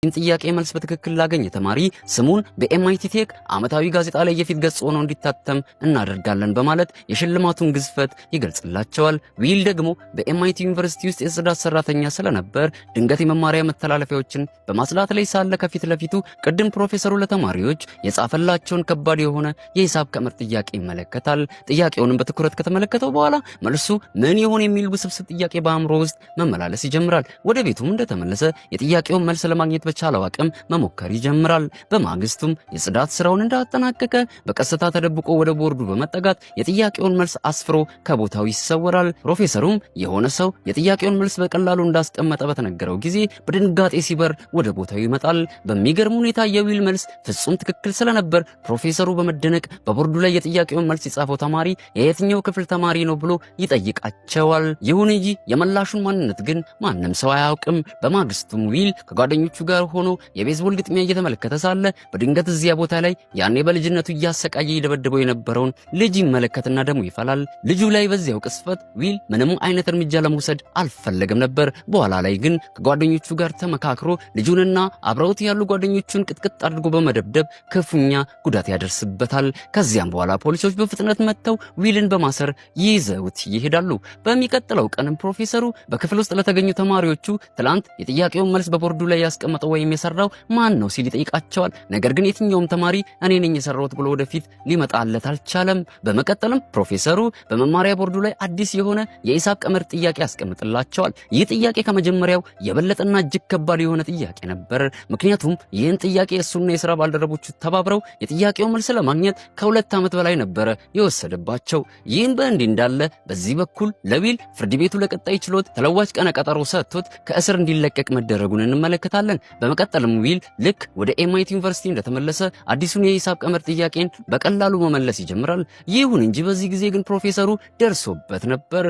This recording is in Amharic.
ጥያቄ መልስ በትክክል ላገኘ ተማሪ ስሙን በኤምአይቲ ቴክ ዓመታዊ ጋዜጣ ላይ የፊት ገጽ ሆኖ እንዲታተም እናደርጋለን በማለት የሽልማቱን ግዝፈት ይገልጽላቸዋል። ዊል ደግሞ በኤምአይቲ ዩኒቨርሲቲ ውስጥ የጽዳት ሰራተኛ ስለነበር ድንገት የመማሪያ መተላለፊያዎችን በማጽዳት ላይ ሳለ ከፊት ለፊቱ ቅድም ፕሮፌሰሩ ለተማሪዎች የጻፈላቸውን ከባድ የሆነ የሂሳብ ቀመር ጥያቄ ይመለከታል። ጥያቄውንም በትኩረት ከተመለከተው በኋላ መልሱ ምን ይሆን የሚል ውስብስብ ጥያቄ በአእምሮ ውስጥ መመላለስ ይጀምራል። ወደ ቤቱም እንደተመለሰ የጥያቄውን መልስ ለማግኘት በቻለው አቅም መሞከር ይጀምራል። በማግስቱም የጽዳት ስራውን እንዳጠናቀቀ በቀስታ ተደብቆ ወደ ቦርዱ በመጠጋት የጥያቄውን መልስ አስፍሮ ከቦታው ይሰወራል። ፕሮፌሰሩም የሆነ ሰው የጥያቄውን መልስ በቀላሉ እንዳስቀመጠ በተነገረው ጊዜ በድንጋጤ ሲበር ወደ ቦታው ይመጣል። በሚገርም ሁኔታ የዊል መልስ ፍጹም ትክክል ስለነበር ፕሮፌሰሩ በመደነቅ በቦርዱ ላይ የጥያቄውን መልስ የጻፈው ተማሪ የየትኛው ክፍል ተማሪ ነው ብሎ ይጠይቃቸዋል። ይሁን እንጂ የመላሹን ማንነት ግን ማንም ሰው አያውቅም። በማግስቱም ዊል ከጓደኞቹ ጋር ሆኖ የቤዝቦል ግጥሚያ እየተመለከተ ሳለ በድንገት እዚያ ቦታ ላይ ያኔ በልጅነቱ እያሰቃየ ይደበደበው የነበረውን ልጅ ይመለከትና ደሙ ይፈላል። ልጁ ላይ በዚያው ቅስፈት ዊል ምንም አይነት እርምጃ ለመውሰድ አልፈለገም ነበር። በኋላ ላይ ግን ከጓደኞቹ ጋር ተመካክሮ ልጁንና አብረውት ያሉ ጓደኞቹን ቅጥቅጥ አድርጎ በመደብደብ ክፉኛ ጉዳት ያደርስበታል። ከዚያም በኋላ ፖሊሶች በፍጥነት መጥተው ዊልን በማሰር ይዘውት ይሄዳሉ። በሚቀጥለው ቀንም ፕሮፌሰሩ በክፍል ውስጥ ለተገኙ ተማሪዎቹ ትላንት የጥያቄውን መልስ በቦርዱ ላይ ያስቀመጠው ወይም የሰራው ማን ነው ሲል ይጠይቃቸዋል። ነገር ግን የትኛውም ተማሪ እኔ ነኝ የሰራሁት ብሎ ወደፊት ሊመጣለት አልቻለም። በመቀጠልም ፕሮፌሰሩ በመማሪያ ቦርዱ ላይ አዲስ የሆነ የሂሳብ ቀመር ጥያቄ ያስቀምጥላቸዋል። ይህ ጥያቄ ከመጀመሪያው የበለጠና እጅግ ከባድ የሆነ ጥያቄ ነበር። ምክንያቱም ይህን ጥያቄ እሱና የሥራ ባልደረቦቹ ተባብረው የጥያቄው መልስ ለማግኘት ከ2 ዓመት በላይ ነበረ የወሰደባቸው። ይህን በእንዲህ እንዳለ በዚህ በኩል ለዊል ፍርድ ቤቱ ለቀጣይ ችሎት ተለዋጭ ቀነ ቀጠሮ ሰጥቶት ከእስር እንዲለቀቅ መደረጉን እንመለከታለን። በመቀጠልም ዊል ልክ ወደ ኤምአይቲ ዩኒቨርሲቲ እንደተመለሰ አዲሱን የሂሳብ ቀመር ጥያቄን በቀላሉ መመለስ ይጀምራል። ይሁን እንጂ በዚህ ጊዜ ግን ፕሮፌሰሩ ደርሶበት ነበር።